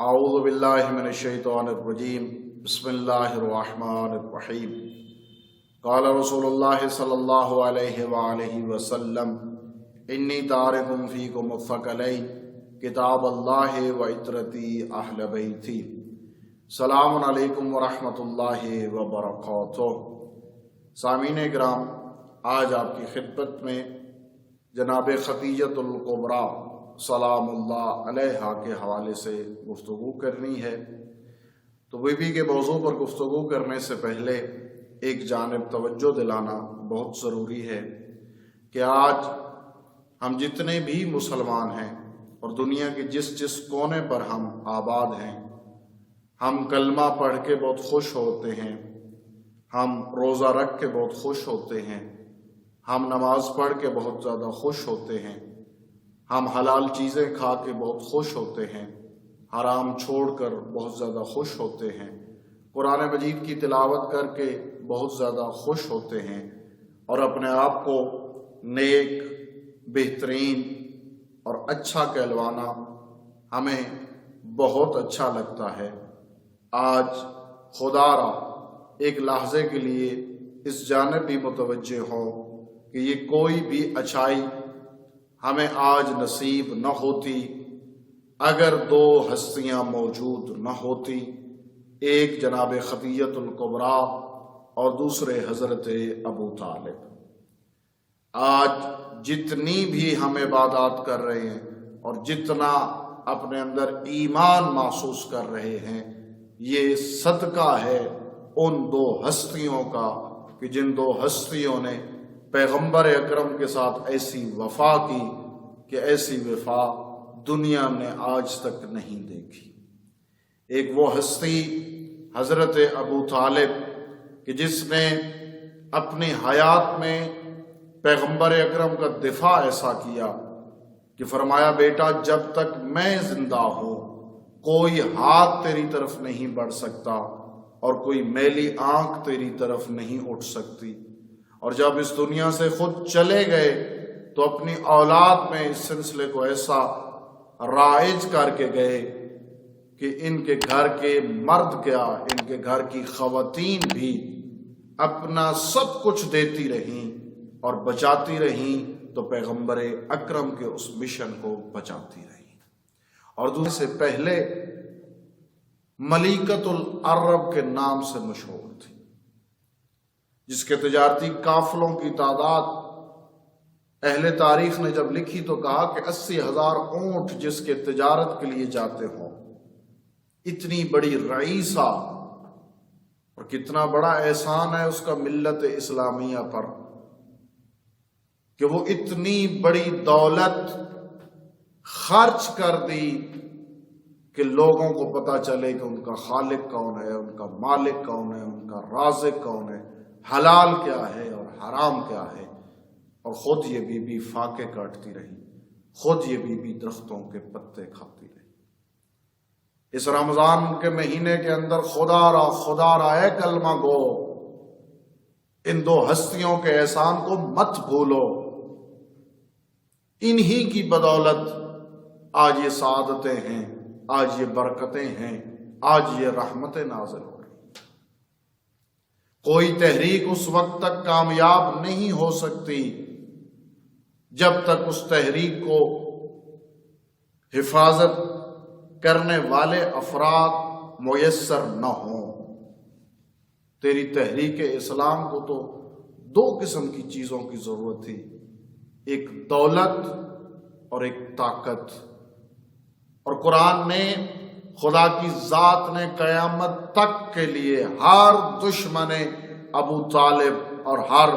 اعوذ باللہ من الشیطان الرجیم بسم اللہ الرحمن الرحیم قال رسول اللہ صلی اللہ علیہ وآلہ وسلم انی تارک فیکم الثقلین کتاب اللہ و عطرتی اہل بیتی۔ السلام علیکم ورحمۃ اللہ وبرکاتہ۔ سامعین اکرام، آج آپ کی خدمت میں جناب خدیجۃ الکبریٰ سلام اللہ علیہا کے حوالے سے گفتگو کرنی ہے۔ تو بی بی کے موضوع پر گفتگو کرنے سے پہلے ایک جانب توجہ دلانا بہت ضروری ہے کہ آج ہم جتنے بھی مسلمان ہیں اور دنیا کے جس کونے پر ہم آباد ہیں، ہم کلمہ پڑھ کے بہت خوش ہوتے ہیں، ہم روزہ رکھ کے بہت خوش ہوتے ہیں، ہم نماز پڑھ کے بہت زیادہ خوش ہوتے ہیں، ہم حلال چیزیں کھا کے بہت خوش ہوتے ہیں، حرام چھوڑ کر بہت زیادہ خوش ہوتے ہیں، قرآن مجید کی تلاوت کر کے بہت زیادہ خوش ہوتے ہیں، اور اپنے آپ کو نیک، بہترین اور اچھا کہلوانا ہمیں بہت اچھا لگتا ہے۔ آج خدا را ایک لحظے کے لیے اس جانب بھی متوجہ ہو کہ یہ کوئی بھی اچھائی ہمیں آج نصیب نہ ہوتی اگر دو ہستیاں موجود نہ ہوتی، ایک جناب خدیجۃ الکبریٰ اور دوسرے حضرت ابو طالب۔ آج جتنی بھی ہم عبادات کر رہے ہیں اور جتنا اپنے اندر ایمان محسوس کر رہے ہیں، یہ صدقہ ہے ان دو ہستیوں کا کہ جن دو ہستیوں نے پیغمبر اکرم کے ساتھ ایسی وفا کی کہ ایسی وفا دنیا نے آج تک نہیں دیکھی۔ ایک وہ ہستی حضرت ابو طالب کہ جس نے اپنی حیات میں پیغمبر اکرم کا دفاع ایسا کیا کہ فرمایا، بیٹا جب تک میں زندہ ہوں کوئی ہاتھ تیری طرف نہیں بڑھ سکتا اور کوئی میلی آنکھ تیری طرف نہیں اٹھ سکتی، اور جب اس دنیا سے خود چلے گئے تو اپنی اولاد میں اس سلسلے کو ایسا رائج کر کے گئے کہ ان کے گھر کے مرد کیا، ان کے گھر کی خواتین بھی اپنا سب کچھ دیتی رہیں اور بچاتی رہیں تو پیغمبر اکرم کے اس مشن کو بچاتی رہیں۔ اور دوسرے سے پہلے ملیکۃ العرب کے نام سے مشہور تھی، جس کے تجارتی قافلوں کی تعداد اہل تاریخ نے جب لکھی تو کہا کہ 80,000 اونٹ جس کے تجارت کے لیے جاتے ہوں۔ اتنی بڑی رئیسہ، اور کتنا بڑا احسان ہے اس کا ملت اسلامیہ پر کہ وہ اتنی بڑی دولت خرچ کر دی کہ لوگوں کو پتہ چلے کہ ان کا خالق کون ہے، ان کا مالک کون ہے، ان کا رازق کون ہے، حلال کیا ہے اور حرام کیا ہے۔ اور خود یہ بی بی فاقے کاٹتی رہی، خود یہ بی بی درختوں کے پتے کھاتی رہی۔ اس رمضان کے مہینے کے اندر خدا را اے کلمہ گو، ان دو ہستیوں کے احسان کو مت بھولو۔ انہی کی بدولت آج یہ سعادتیں ہیں، آج یہ برکتیں ہیں، آج یہ رحمتیں نازل ہو رہی۔ کوئی تحریک اس وقت تک کامیاب نہیں ہو سکتی جب تک اس تحریک کو حفاظت کرنے والے افراد میسر نہ ہوں۔ تیری تحریک اسلام کو تو دو قسم کی چیزوں کی ضرورت تھی، ایک دولت اور ایک طاقت، اور قرآن نے، خدا کی ذات نے قیامت تک کے لیے ہر دشمن ابو طالب اور ہر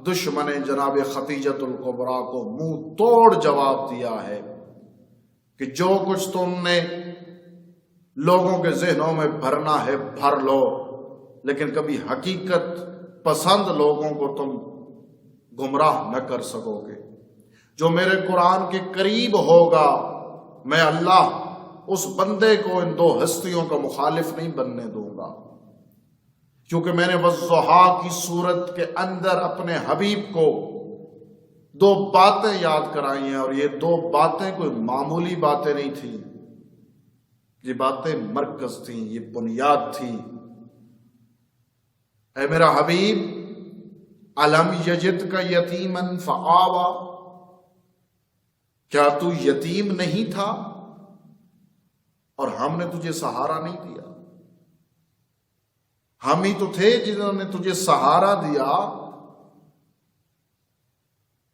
دشمن جناب خدیجۃ الکبریٰ کو منہ توڑ جواب دیا ہے کہ جو کچھ تم نے لوگوں کے ذہنوں میں بھرنا ہے بھر لو، لیکن کبھی حقیقت پسند لوگوں کو تم گمراہ نہ کر سکو گے۔ جو میرے قرآن کے قریب ہوگا، میں اللہ اس بندے کو ان دو ہستیوں کا مخالف نہیں بننے دوں گا، کیونکہ میں نے والضحیٰ کی صورت کے اندر اپنے حبیب کو دو باتیں یاد کرائی ہیں، اور یہ دو باتیں کوئی معمولی باتیں نہیں تھیں۔ یہ باتیں مرکز تھیں، یہ بنیاد تھی۔ اے میرا حبیب، الم یجدک یتیما فآویٰ، کیا تو یتیم نہیں تھا اور ہم نے تجھے سہارا نہیں دیا؟ ہم ہی تو تھے جنہوں نے تجھے سہارا دیا۔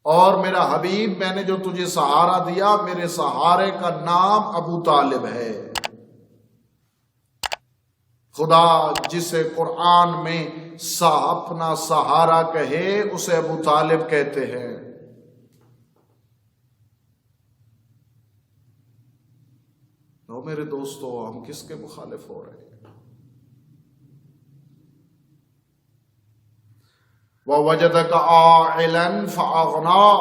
اور میرا حبیب، میں نے جو تجھے سہارا دیا، میرے سہارے کا نام ابو طالب ہے۔ خدا جسے قرآن میں اپنا سہارا کہے اسے ابو طالب کہتے ہیں۔ تو میرے دوستو، ہم کس کے مخالف ہو رہے ہیں؟ وَوَجَدَكَ عَائِلًا فَأَغْنَىٰ،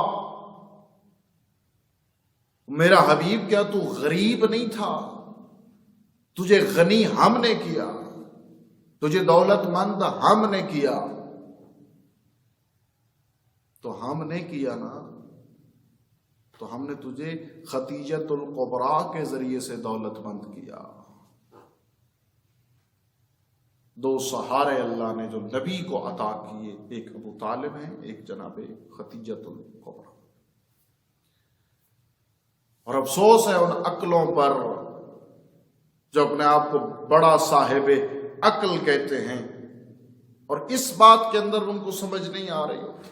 میرا حبیب کیا تو غریب نہیں تھا؟ تجھے غنی ہم نے کیا، تجھے دولت مند ہم نے کیا۔ تو ہم نے کیا نا، تو ہم نے تجھے خدیجۃ الکبریٰ کے ذریعے سے دولت مند کیا۔ دو سہارے اللہ نے جو نبی کو عطا کیے، ایک ابو طالب ہیں، ایک جناب خدیجۃ الکبریٰ۔ اور افسوس ہے ان عقلوں پر جو اپنے آپ کو بڑا صاحب عقل کہتے ہیں اور اس بات کے اندر ان کو سمجھ نہیں آ رہی ہوتی۔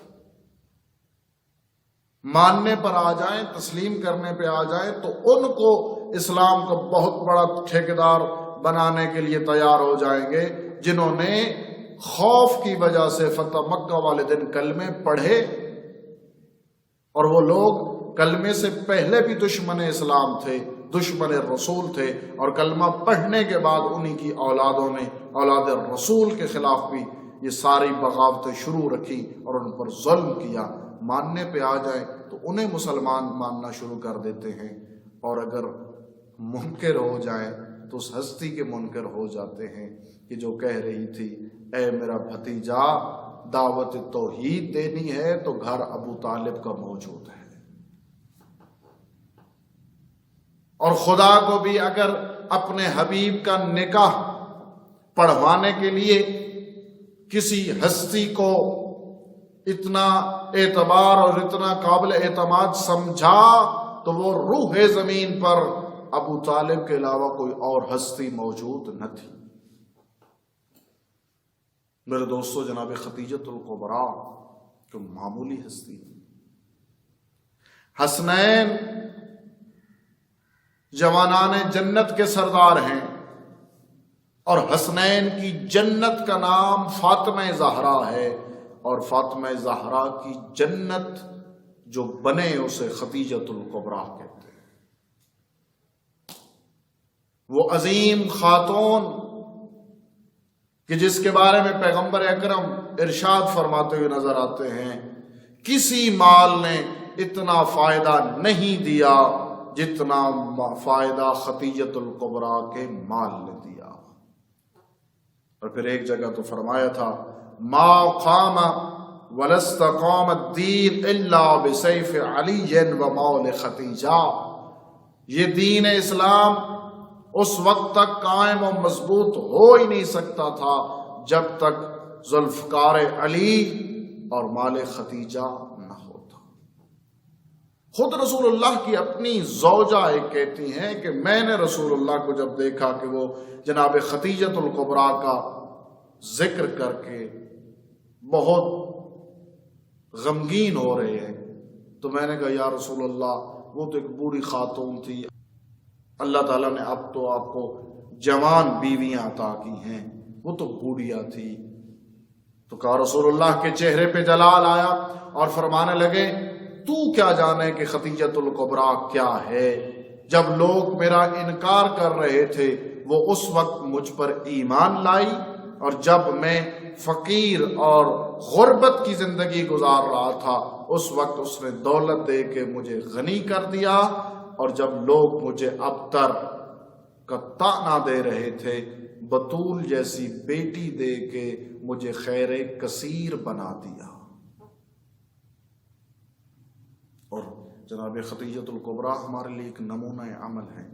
ماننے پر آ جائیں، تسلیم کرنے پہ آ جائیں تو ان کو اسلام کا بہت بڑا ٹھیکیدار بنانے کے لیے تیار ہو جائیں گے، جنہوں نے خوف کی وجہ سے فتح مکہ والے دن کلمے پڑھے، اور وہ لوگ کلمے سے پہلے بھی دشمن اسلام تھے، دشمن رسول تھے، اور کلمہ پڑھنے کے بعد انہی کی اولادوں نے اولاد رسول کے خلاف بھی یہ ساری بغاوتیں شروع رکھی اور ان پر ظلم کیا۔ ماننے پہ آ جائیں تو انہیں مسلمان ماننا شروع کر دیتے ہیں، اور اگر منکر ہو جائیں تو اس ہستی کے منکر ہو جاتے ہیں کہ جو کہہ رہی تھی اے میرا بھتیجا دعوت توحید دینی ہے تو گھر ابو طالب کا موجود ہے۔ اور خدا کو بھی اگر اپنے حبیب کا نکاح پڑھوانے کے لیے کسی ہستی کو اتنا اعتبار اور اتنا قابل اعتماد سمجھا تو وہ روح زمین پر ابو طالب کے علاوہ کوئی اور ہستی موجود نہ تھی۔ میرے دوستو، جناب خدیجۃ الکبریٰ جو معمولی ہستی تھی، حسنین جوانان جنت کے سردار ہیں، اور حسنین کی جنت کا نام فاطمہ زہرا ہے، اور فاطمہ زہرا کی جنت جو بنے اسے خدیجۃ الکبریٰ کہتے ہیں۔ وہ عظیم خاتون کہ جس کے بارے میں پیغمبر اکرم ارشاد فرماتے ہوئے نظر آتے ہیں، کسی مال نے اتنا فائدہ نہیں دیا جتنا فائدہ خدیجۃ الکبریٰ کے مال نے دیا۔ اور پھر ایک جگہ تو فرمایا تھا ما قام ولا استقام الدین الا بسیف علی و مول خدیجہ، یہ دین اسلام اس وقت تک قائم و مضبوط ہو ہی نہیں سکتا تھا جب تک ذوالفقار علی اور مال خدیجہ نہ ہوتا۔ خود رسول اللہ کی اپنی زوجہ ایک کہتی ہیں کہ میں نے رسول اللہ کو جب دیکھا کہ وہ جناب خدیجۃ الکبریٰ کا ذکر کر کے بہت غمگین ہو رہے ہیں، تو میں نے کہا یا رسول اللہ، وہ تو ایک بوڑھی خاتون تھی، اللہ تعالیٰ نے اب تو آپ کو جوان بیویاں عطا کی ہیں، وہ تو بوڑھیا تھی۔ تو کہا رسول اللہ کے چہرے پہ جلال آیا اور فرمانے لگے تو کیا جانے کہ خدیجۃ الکبریٰ کیا ہے؟ جب لوگ میرا انکار کر رہے تھے وہ اس وقت مجھ پر ایمان لائی، اور جب میں فقیر اور غربت کی زندگی گزار رہا تھا اس وقت اس نے دولت دے کے مجھے غنی کر دیا، اور جب لوگ مجھے ابتر کا طعنہ دے رہے تھے بطول جیسی بیٹی دے کے مجھے خیر کثیر بنا دیا۔ اور جناب خدیجۃ الکبریٰ ہمارے لیے ایک نمونہ عمل ہے۔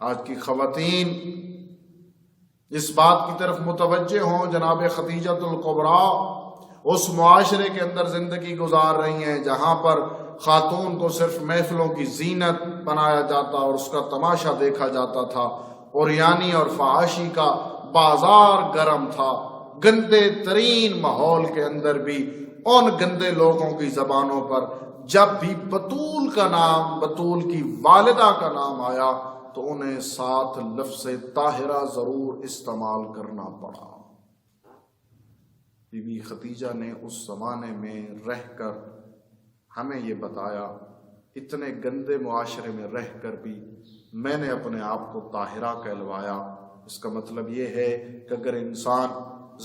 آج کی خواتین اس بات کی طرف متوجہ ہوں، جناب خدیجۃ الکبریٰ اس معاشرے کے اندر زندگی گزار رہی ہیں جہاں پر خاتون کو صرف محفلوں کی زینت بنایا جاتا اور اس کا تماشا دیکھا جاتا تھا، اور یعنی اور فحاشی کا بازار گرم تھا۔ گندے ترین ماحول کے اندر بھی ان گندے لوگوں کی زبانوں پر جب بھی بطول کا نام، بطول کی والدہ کا نام آیا تو انہیں ساتھ لفظ طاہرہ ضرور استعمال کرنا پڑا۔ بی بی خدیجہ نے اس زمانے میں رہ کر ہمیں یہ بتایا، اتنے گندے معاشرے میں رہ کر بھی میں نے اپنے آپ کو طاہرہ کہلوایا۔ اس کا مطلب یہ ہے کہ اگر انسان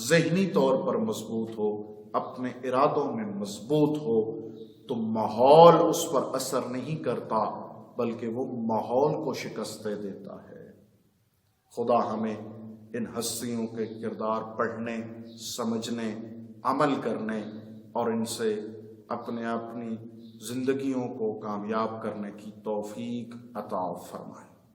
ذہنی طور پر مضبوط ہو، اپنے ارادوں میں مضبوط ہو، تو ماحول اس پر اثر نہیں کرتا بلکہ وہ ماحول کو شکستیں دیتا ہے۔ خدا ہمیں ان ہستیوں کے کردار پڑھنے، سمجھنے، عمل کرنے اور ان سے اپنی زندگیوں کو کامیاب کرنے کی توفیق عطا فرمائے۔